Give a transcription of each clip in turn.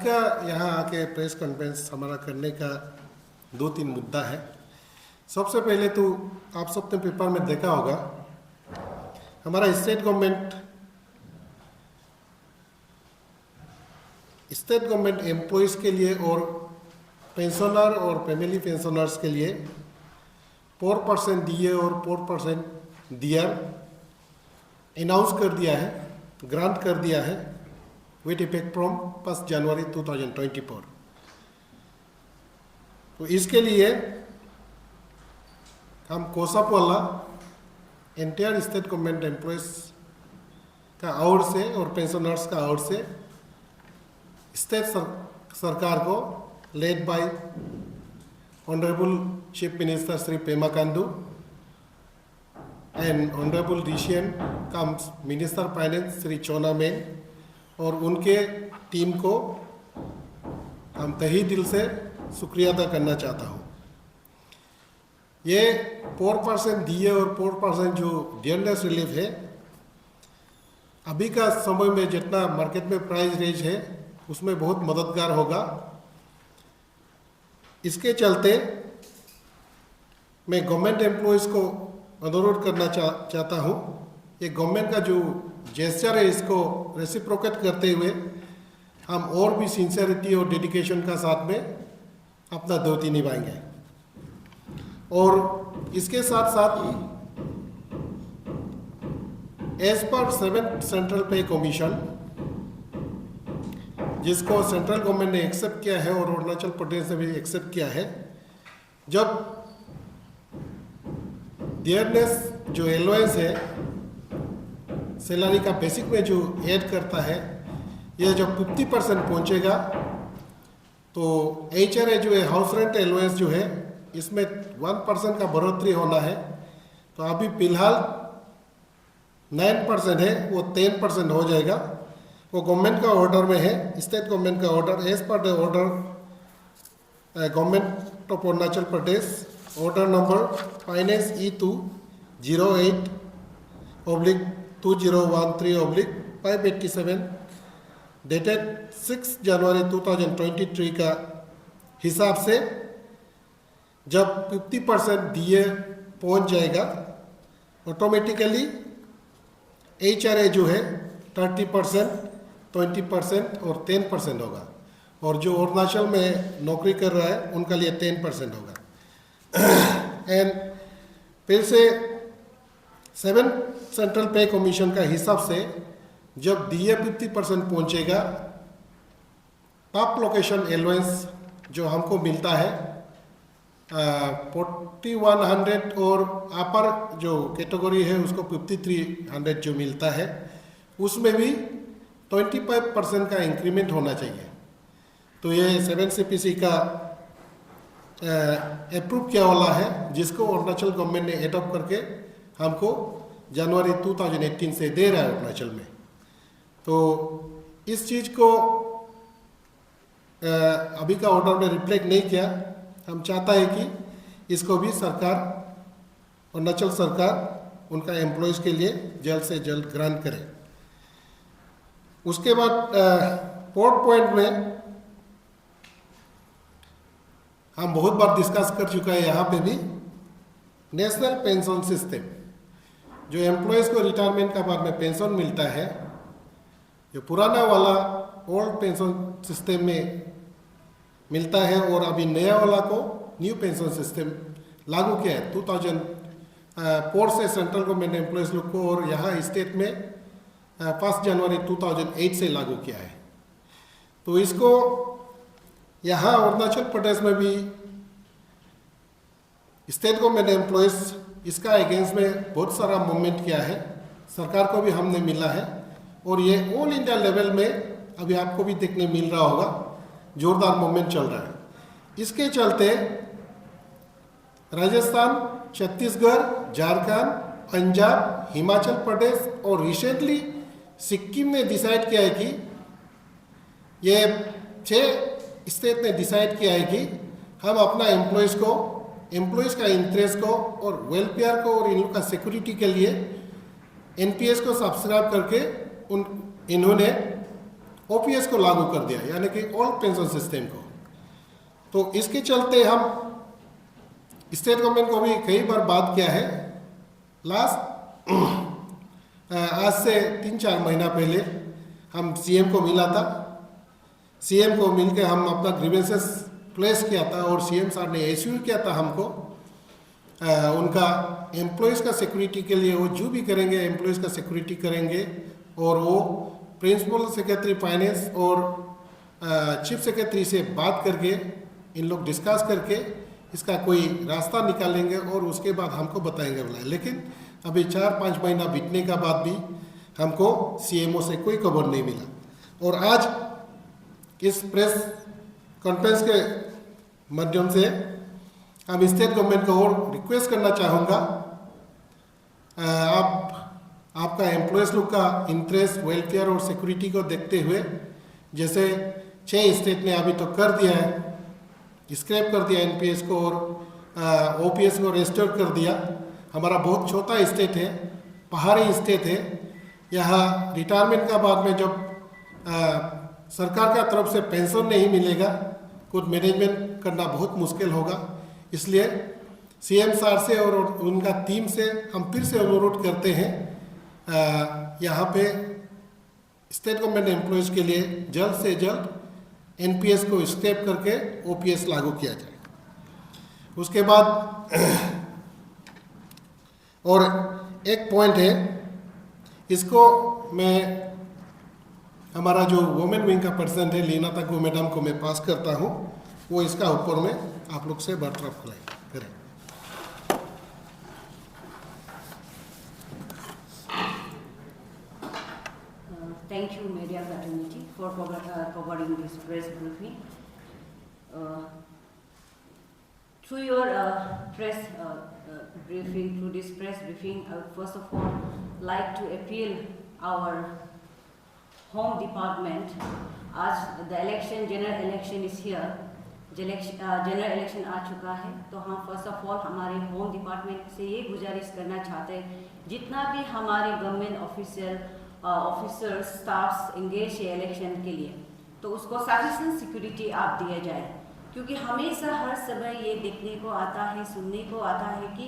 का यहाँ आके प्रेस कॉन्फ्रेंस हमारा करने का 2-3 मुद्दा है। सबसे पहले तो आप सबने पेपर में देखा होगा, हमारा स्टेट गवर्नमेंट एम्प्लॉयज़ के लिए और पेंशनर और फैमिली पेंशनर्स के लिए 4% DA और 4% DR अनाउंस कर दिया है, ग्रांट कर दिया है विथ इफेक्ट फ्रॉम 1 जनवरी 2024। तो इसके लिए हम कोसाप वाला एंटायर स्टेट गवर्नमेंट एम्प्लॉयज़ का ओर से और पेंशनर्स का ओर से स्टेट सरकार को led by honourable chief minister Shri Pema Khandu and honourable decision comes minister finance Shri चोना मेन और उनके टीम को हम तहे दिल से शुक्रिया अदा करना चाहता हूँ। ये 4% DA और 4% जो डियरनेस रिलीफ है, अभी का समय में जितना मार्केट में प्राइस रेंज है उसमें बहुत मददगार होगा। इसके चलते मैं गवर्नमेंट एम्प्लॉयज़ को अनुरोध करना चाहता हूँ, ये गवर्नमेंट का जो जेस्चर है इसको रेसिप्रोकेट करते हुए हम और भी सिंसियरिटी और डेडिकेशन का साथ में अपना ड्यूटी निभाएंगे। और इसके साथ साथ एज पर 7th सेंट्रल पे कमीशन, जिसको सेंट्रल गवर्नमेंट ने एक्सेप्ट किया है और अरुणाचल प्रदेश ने भी एक्सेप्ट किया है, जब डियरनेस जो एलोवेंस है सैलरी का बेसिक में जो ऐड करता है, यह जब 50% पहुंचेगा तो HRA जो है हाउस रेंट एलोवेंस जो है इसमें 1% का बढ़ोतरी होना है। तो अभी फिलहाल 9% है, वो 10% हो जाएगा। वो गवर्नमेंट का ऑर्डर में है, स्टेट गवर्नमेंट का order, as per the order government of Arunachal Pradesh order number finance E2 08/2013/587 dated 6 January 2023 का हिसाब से जब 50% DA पहुंच जाएगा, ऑटोमेटिकली HRA जो है 30%, 20% और 10% होगा, और जो अरुणाचल में नौकरी कर रहा है उनका लिए 10% होगा। एंड फिर से 7 सेंट्रल पे कमीशन का हिसाब से जब DA 50% पहुंचेगा, टॉप लोकेशन एलोवेंस जो हमको मिलता है 4100 और अपर जो कैटेगरी है उसको 5300 जो मिलता है, उसमें भी 25% का इंक्रीमेंट होना चाहिए। तो ये 7 CPC का अप्रूव किया वाला है, जिसको अरुणाचल गवर्नमेंट ने एडॉप्ट करके हमको जनवरी 2018 से दे रहा है अरुणाचल में। तो इस चीज़ को अभी का ऑर्डर में रिफ्लेक्ट नहीं किया। हम चाहता है कि इसको भी सरकार, अरुणाचल सरकार उनका एम्प्लॉयज़ के लिए जल्द से जल्द ग्रांट करे। उसके बाद 4th पॉइंट में हम बहुत बार डिस्कस कर चुका है, यहाँ पे भी नेशनल पेंशन सिस्टम, जो एम्प्लॉयज़ को रिटायरमेंट का बाद में पेंशन मिलता है, जो पुराना वाला ओल्ड पेंशन सिस्टम में मिलता है और अभी नया वाला को न्यू पेंशन सिस्टम लागू किया है 2004 से सेंट्रल गवर्नमेंट एम्प्लॉयज़ लोग को, और यहाँ स्टेट में 1 जनवरी 2008 से लागू किया है। तो इसको यहाँ अरुणाचल प्रदेश में भी स्टेट गवर्नमेंट एम्प्लॉयज़ इसका अगेंस्ट में बहुत सारा मूवमेंट किया है, सरकार को भी हमने मिला है, और ये ऑल इंडिया लेवल में अभी आपको भी देखने मिल रहा होगा, जोरदार मूवमेंट चल रहा है। इसके चलते राजस्थान, छत्तीसगढ़, झारखंड, पंजाब, हिमाचल प्रदेश और रिसेंटली सिक्किम ने डिसाइड किया है कि ये 6 स्टेट ने डिसाइड किया है कि हम अपना एम्प्लॉयज़ का इंटरेस्ट को और वेलफेयर को और इन लोग का सिक्योरिटी के लिए NPS को सब्सक्राइब करके इन्होंने ओपीएस को लागू कर दिया, यानी कि ओल्ड पेंशन सिस्टम को। तो इसके चलते हम स्टेट गवर्नमेंट को भी कई बार बात किया है। लास्ट आज से 3-4 महीना पहले हम सीएम को मिला था। सीएम को मिलकर हम अपना ग्रीवेंसेस प्लेस किया था और सीएम साहब ने एश्योर किया था हमको उनका एम्प्लॉयज़ का सिक्योरिटी के लिए वो जो भी करेंगे एम्प्लॉयज़ का सिक्योरिटी करेंगे, और वो प्रिंसिपल सेक्रेटरी फाइनेंस और चीफ सेक्रेटरी से बात करके इन लोग डिस्कस करके इसका कोई रास्ता निकालेंगे और उसके बाद हमको बताएंगे बोला। लेकिन अभी 4-5 महीना बीतने का बाद भी हमको सीएमओ से कोई खबर नहीं मिला। और आज इस प्रेस कॉन्फ्रेंस के माध्यम से हम स्टेट गवर्नमेंट को और रिक्वेस्ट करना चाहूँगा, आपका एम्प्लॉयज़ लोग का इंटरेस्ट, वेलफेयर और सिक्योरिटी को देखते हुए, जैसे 6 स्टेट ने अभी तो कर दिया है, स्क्रैप कर दिया एनपीएस को और ओपीएस को रेस्टोर कर दिया। हमारा बहुत छोटा स्टेट है, पहाड़ी स्टेट है। यहाँ रिटायरमेंट का बाद में जब सरकार का तरफ से पेंशन नहीं मिलेगा, कुछ मैनेजमेंट करना बहुत मुश्किल होगा। इसलिए सीएम सर से और उनका टीम से हम फिर से अनुरोध करते हैं, यहाँ पे स्टेट गवर्नमेंट एम्प्लॉयज़ के लिए जल्द से जल्द एनपीएस को स्क्रैप करके ओपीएस लागू किया जाए। उसके बाद और एक पॉइंट है, इसको मैं हमारा जो वुमेन विंग का पर्सन है लीना तक मैडम को मैं पास करता हूँ, वो इसका ऊपर में आप लोग से बर्ताव करें। Thank you, media fraternity, for covering this press briefing. Through your press briefing, through this press briefing, I would first of all like to appeal our home department, as the election, general election is here, general election आ चुका है, तो हम first of all हमारे home department से ये गुजारिश करना चाहते हैं, जितना भी हमारे गवर्नमेंट ऑफिसर्स स्टाफ्स इंगेज है इलेक्शन के लिए, तो उसको सफिशिएंट सिक्योरिटी आप दिया जाए। क्योंकि हमेशा हर समय ये देखने को आता है, सुनने को आता है कि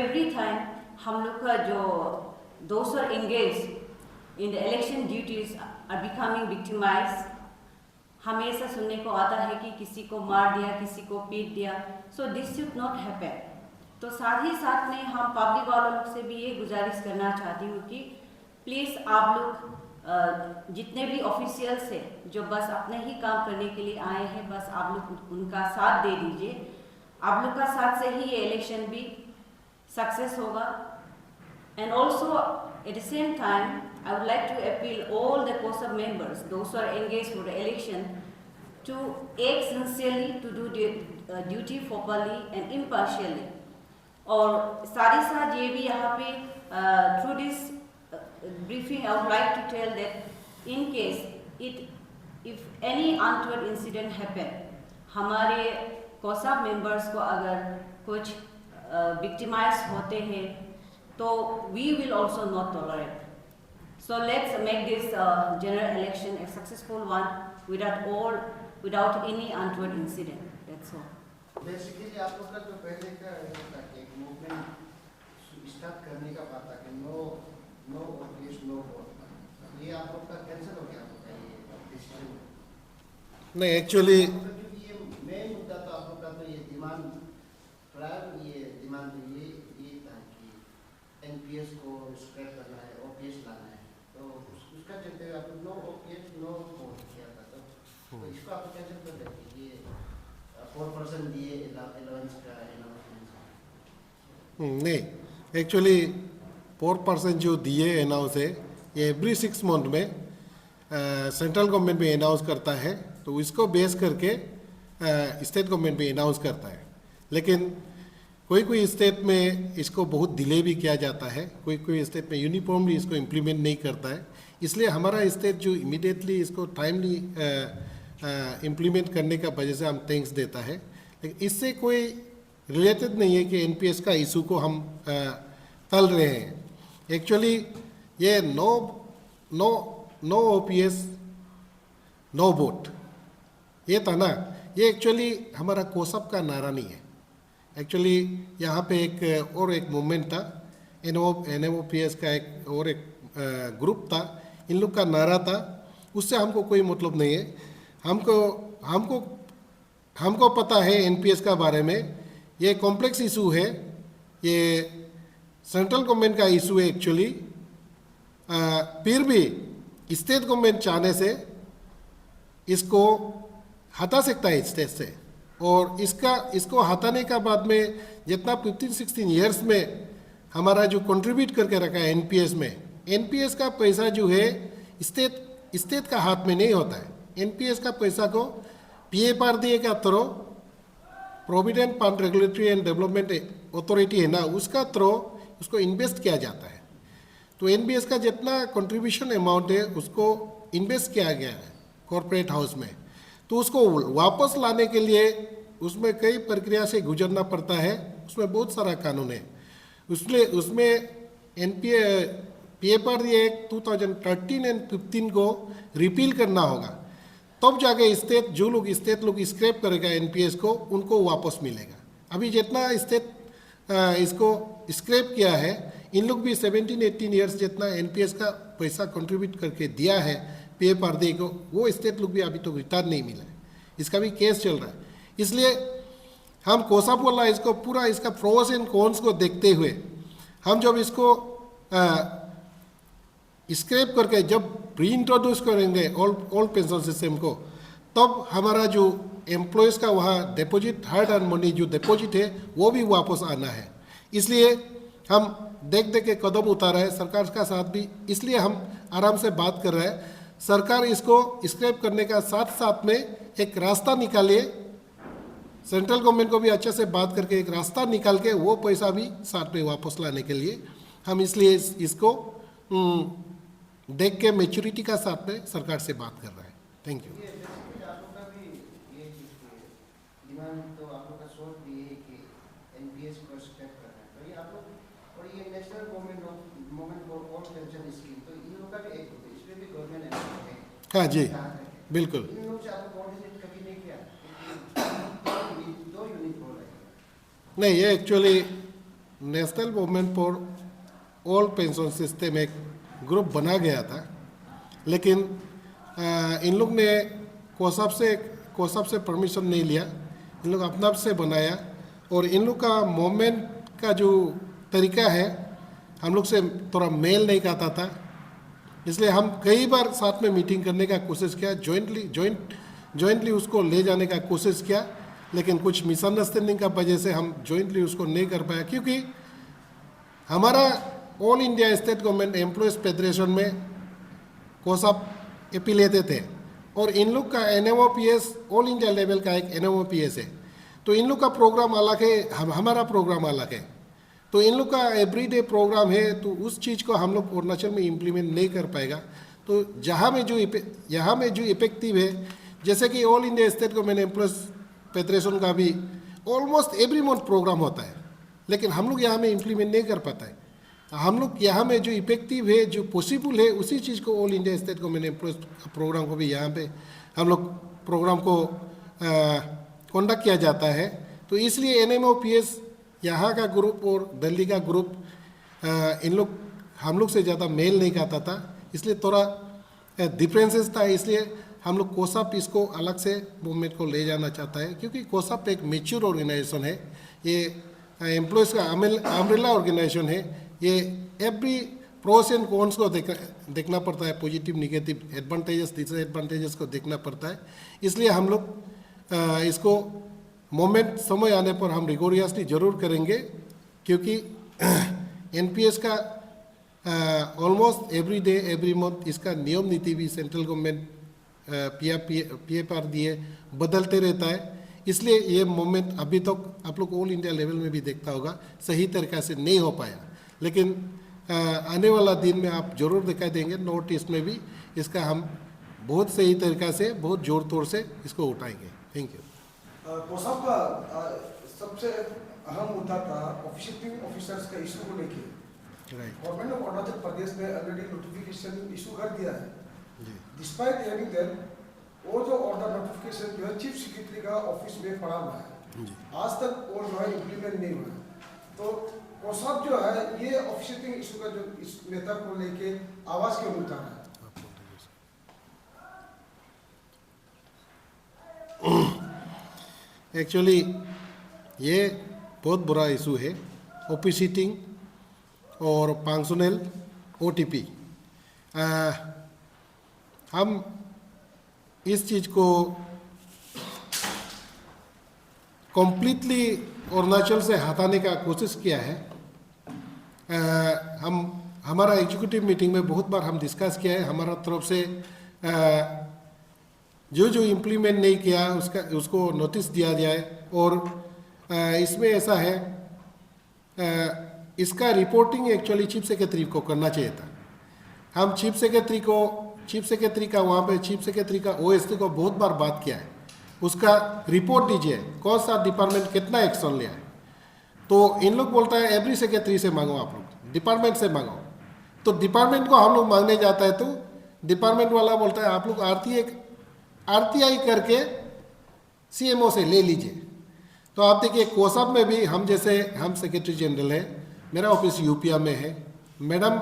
एवरी टाइम हम लोग का जो दोस्त are engage in the election duties are becoming victimised. हमेशा सुनने को आता है कि किसी को मार दिया, किसी को पीट दिया। So this should not happen. तो साथ ही साथ में हम पब्लिक वालों से भी ये गुजारिश करना चाहती हूँ कि प्लीज़ आप लोग जितने भी ऑफिशियल्स हैं जो बस अपने ही काम करने के लिए आए हैं, बस आप लोग उनका साथ दे दीजिए। आप लोग का साथ से ही ये इलेक्शन भी सक्सेस होगा। And also at the same time I would like to appeal all the COSAP members, those who are engaged for the election, to act sincerely, to do their duty properly and impartially. और साथ ही साथ ये भी यहाँ पे through this briefing I would like to tell that in case if any untoward incident happen, हमारे COSAP members को अगर कुछ victimized होते हैं, तो we will also not tolerate. So let's make this general election a successful one without any untoward incident. That's all. Basically, आप लोग का जो पहले का एक मूवमेंट स्टार्ट करने का बात था कि नो ऑफिस नो वोट, ये आप लोग का कैंसिल हो गया आपका ये डिसीजन? नहीं, एक्चुअली ये मेन मुद्दा तो आप लोग का तो ये डिमांड प्राइम ये डिमांड ये था कि एनपीएस को स्क्रैप करना है, ओपीएस लाना है। तो उसका चलते हुए आप नो ओपीएस नो वोट किया था, तो इसको आप कैंसिल कर देते, ये 4% दिए अलाउंस का अनाउंसमेंट? नहीं, एक्चुअली 4% जो दिए अनाउंस है, ये एवरी 6 मंथ में सेंट्रल गवर्नमेंट भी अनाउंस करता है, तो इसको बेस करके स्टेट गवर्नमेंट भी अनाउंस करता है। लेकिन कोई स्टेट में इसको बहुत डिले भी किया जाता है, कोई स्टेट में यूनिफॉर्मली इसको इम्प्लीमेंट नहीं करता है। इसलिए हमारा स्टेट जो इमीडिएटली इसको टाइमली इम्प्लीमेंट करने का वजह से हम थैंक्स देता है। लेकिन इससे कोई रिलेटेड नहीं है कि एनपीएस का इशू को हम तल रहे हैं। एक्चुअली ये नो ओपीएस नो वोट, ये था ना, ये एक्चुअली हमारा कोसप का नारा नहीं है। एक्चुअली यहाँ पे एक मूवमेंट था, NMOPS का एक ग्रुप था, इन लोग का नारा था, उससे हमको कोई मतलब नहीं है। हमको पता है NPS का बारे में, ये कॉम्प्लेक्स इशू है, ये सेंट्रल गवर्नमेंट का इशू है एक्चुअली। फिर भी स्टेट गवर्नमेंट चाहने से इसको हटा सकता है स्टेट से, और इसको हटाने का बाद में जितना 15-16 ईयर्स में हमारा जो कंट्रीब्यूट करके रखा है NPS में, NPS का पैसा जो है स्टेट का हाथ में नहीं होता है। NPS का पैसा को PFRDA का through, provident fund regulatory and development authority है ना, उसका थ्रू उसको इन्वेस्ट किया जाता है। तो NPS का जितना कंट्रीब्यूशन अमाउंट है उसको इन्वेस्ट किया गया है कॉरपोरेट हाउस में, तो उसको वापस लाने के लिए उसमें कई प्रक्रिया से गुजरना पड़ता है, उसमें बहुत सारा कानून है। उसमें PFRDA 2013 और 15 को रिपील करना होगा, तब जाके जो स्टेट लोग स्क्रैप करेगा NPS को, उनको वापस मिलेगा। अभी जितना स्टेट इसको स्क्रैप किया है, इन लोग भी 17-18 ईयर्स जितना NPS का पैसा कंट्रीब्यूट करके दिया है PFRDA को, वो स्टेट लोग भी अभी तो रिटर्न नहीं मिला है, इसका भी केस चल रहा है। इसलिए हम कोसप वाला इसको पूरा इसका प्रोस एंड कॉन्स को देखते हुए हम जब इसको स्क्रैप करके जब रीइंट्रोड्यूस करेंगे ओल्ड पेंशन सिस्टम को, तब हमारा जो एम्प्लॉयज़ का वहाँ डिपॉजिट, हार्ड अर्न मनी जो डिपॉजिट है वो भी वापस आना है। इसलिए हम देख के कदम उठा रहे हैं सरकार का साथ भी, इसलिए हम आराम से बात कर रहे हैं। सरकार इसको स्क्रैप करने का साथ साथ में एक रास्ता निकालिए, सेंट्रल गवर्नमेंट को भी अच्छे से बात करके एक रास्ता निकाल के वो पैसा भी साथ में वापस लाने के लिए हम इसलिए इसको देख के मैच्योरिटी का साथ में सरकार से बात कर रहे हैं। Thank you. आप लोग का भी ये डिमांड तो आप लोग का सोच भी है कि NPS को स्क्रैप करना है, तो ये आप लोग और ये national government for all pension scheme, तो इन लोग का भी एक इसमें भी गवर्नमेंट है। हाँ जी, बिल्कुल। इन लोग से आप लोग कोऑर्डिनेट कभी नहीं किया? दो यूनिट बोल रहे हैं। नहीं, ये actually national government for all pension system एक ग्रुप बना गया था, लेकिन इन लोग ने कोसप से परमिशन नहीं लिया, इन लोग अपना से बनाया, और इन लोग का मूवमेंट का जो तरीका है हम लोग से थोड़ा मेल नहीं खाता था, इसलिए हम कई बार साथ में मीटिंग करने का कोशिश किया, जॉइंटली उसको ले जाने का कोशिश किया, लेकिन कुछ मिसअंडरस्टैंडिंग का वजह से हम जॉइंटली उसको नहीं कर पाया, क्योंकि हमारा all India state government employees federation में कोसप एफिलिएटेड थे, और इन लोग का NMOPS ऑल इंडिया लेवल का एक NMOPS है, तो इन लोग का प्रोग्राम अलग है, हमारा प्रोग्राम अलग है, तो इन लोग का एवरीडे प्रोग्राम है, तो उस चीज़ को हम लोग अरुणाचल में इम्प्लीमेंट नहीं कर पाएगा। तो यहाँ में जो इफेक्टिव है, जैसे कि all India state government employees federation का भी ऑलमोस्ट एवरी मंथ प्रोग्राम होता है, लेकिन हम लोग यहाँ में इम्प्लीमेंट नहीं कर पाता है। हम लोग यहाँ में जो इफेक्टिव है, जो पॉसिबल है, उसी चीज़ को all India state government employees programme को भी यहाँ पे हम लोग प्रोग्राम को कंडक्ट किया जाता है। तो इसलिए NMOPS यहाँ का ग्रुप और दिल्ली का ग्रुप हम लोग से ज़्यादा मेल नहीं खाता था, इसलिए थोड़ा डिफरेंसेस था, इसलिए हम लोग कोसप इसको अलग से मूवमेंट को ले जाना चाहता है, क्योंकि कोसप एक मैच्योर ऑर्गेनाइजेशन है, ये एम्प्लॉयज़ का अम्ब्रेला ऑर्गेनाइजेशन है, ये एवरी प्रोस एंड कॉन्स को देखना पड़ता है, पॉजिटिव निगेटिव एडवांटेजेस डिसएडवांटेजेस को देखना पड़ता है। इसलिए हम लोग इसको मोमेंट समय आने पर हम रिगोरियसली ज़रूर करेंगे, क्योंकि NPS का almost every day every month इसका नियम नीति भी सेंट्रल गवर्नमेंट PFRDA बदलते रहता है, इसलिए ये मोमेंट अभी तक आप लोग ऑल इंडिया लेवल में भी देखता होगा सही तरीक़ा से नहीं हो पाया, लेकिन आने वाला दिन में आप जरूर दिखाई देंगे। नॉर्थ ईस्ट में भी इसका हम बहुत सही तरीक़ा से, बहुत जोर तोड़ से इसको उठाएंगे। Thank you. कोसप का सबसे अहम मुद्दा था ऑफिशिएटिंग ऑफिसर्स का इशू को लेके। गवर्नमेंट ऑफ अरुणाचल प्रदेश ने ऑलरेडी नोटिफिकेशन इशू कर दिया है। डिस्पाइट हैविंग दैट वो जो ऑर्डर नोटिफिकेशन जो है चीफ सेक्रेटरी का ऑफिस में पड़ा हुआ है, आज तक वो जो है इम्प्लीमेंट नहीं हुआ है। तो कोसाप जो है ये ऑफिशिएटिंग इशू का जो इस नेता को लेके आवाज क्यों नहीं उठा रहा है? एक्चुअली ये बहुत बुरा इशू है, ओपी सीटिंग और फंक्शनल ओटीपी। हम इस चीज़ को कम्प्लीटली अरुणाचल से हटाने का कोशिश किया है। हमारा एग्जीक्यूटिव मीटिंग में बहुत बार हम डिस्कस किया है, हमारा तरफ से जो इम्प्लीमेंट नहीं किया उसको नोटिस दिया जाए। और इसमें ऐसा है, इसका रिपोर्टिंग एक्चुअली चीफ सेक्रेटरी को करना चाहिए था। हम चीफ सेक्रेटरी का वहाँ पे चीफ सेक्रेटरी का ओएसडी को बहुत बार बात किया है, उसका रिपोर्ट दीजिए कौन सा डिपार्टमेंट कितना एक्शन लिया है। तो इन लोग बोलता है एवरी सेक्रेटरी से मांगो, आप लोग डिपार्टमेंट से मांगो। तो डिपार्टमेंट को हम लोग मांगने जाता है तो डिपार्टमेंट वाला बोलता है आप लोग आरटीआई करके सीएमओ से ले लीजिए। तो आप देखिए कोसाप में भी हम सेक्रेटरी जनरल है, मेरा ऑफिस यूपिया में है, मैडम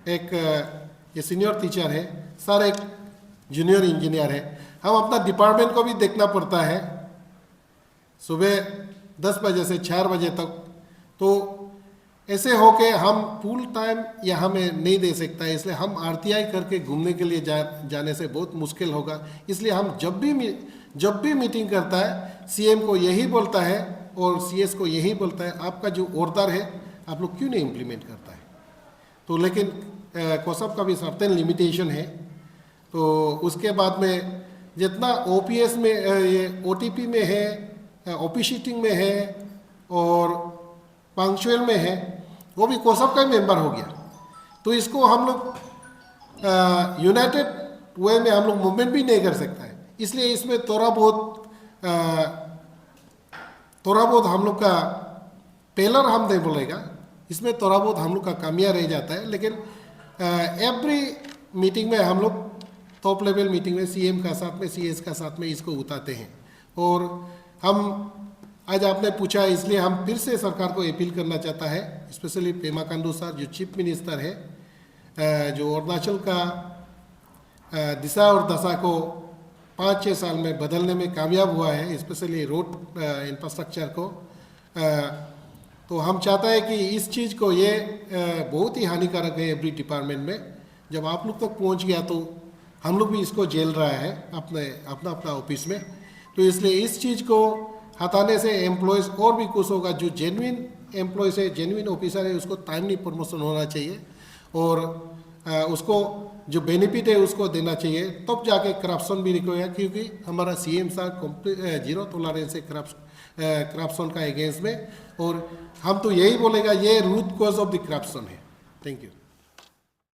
एक ये सीनियर टीचर है, सर एक जूनियर इंजीनियर है। हम अपना डिपार्टमेंट को भी देखना पड़ता है सुबह 10 बजे से 4 बजे तक। तो ऐसे हो के हम फुल टाइम यहाँ में नहीं दे सकता है, इसलिए हम आरटीआई करके घूमने के लिए जाने से बहुत मुश्किल होगा। इसलिए हम जब भी मीटिंग करता है सीएम को यही बोलता है और सीएस को यही बोलता है आपका जो ऑर्डर है आप लोग क्यों नहीं इम्प्लीमेंट करता है। तो लेकिन कोसाप का भी सर्टेन लिमिटेशन है। तो उसके बाद में जितना ओपीएस में ये ओटीपी में है, ओपी शीटिंग में है और पंक्चुअल में है, वो भी कोसाप का ही मेंबर हो गया। तो इसको हम लोग यूनाइटेड वे में हम लोग मूवमेंट भी नहीं कर सकता है। इसलिए इसमें थोड़ा बहुत हम लोग का पेलर हम नहीं बोलेगा, इसमें थोड़ा बहुत हम लोग का कमियां रह जाता है। लेकिन एवरी मीटिंग में हम लोग टॉप लेवल मीटिंग में सीएम का साथ में सीएस का साथ में इसको उठाते हैं। और हम आज आपने पूछा इसलिए हम फिर से सरकार को अपील करना चाहता है, स्पेशली पेमा खांडू सर जो चीफ मिनिस्टर है, जो अरुणाचल का दिशा और दशा को 5-6 साल में बदलने में कामयाब हुआ है, स्पेशली रोड इंफ्रास्ट्रक्चर को। तो हम चाहते हैं कि इस चीज़ को ये बहुत ही हानिकारक है एवरी डिपार्टमेंट में। जब आप लोग तक पहुंच गया तो हम लोग भी इसको झेल रहा है अपना ऑफिस में। तो इसलिए इस चीज़ को हटाने से एम्प्लॉयज़ और भी खुश होगा। जो जेन्युइन एम्प्लॉयज़ है, जेन्युइन ऑफिसर है, उसको टाइमली प्रमोशन होना चाहिए और उसको जो बेनिफिट है उसको देना चाहिए, तब जाके करप्शन भी रुकेगा। क्योंकि हमारा सीएम साहब जीरो टॉलरेंस है करप्शन का अगेंस्ट में। और हम तो यही बोलेगा ये root cause of the corruption है। Thank you.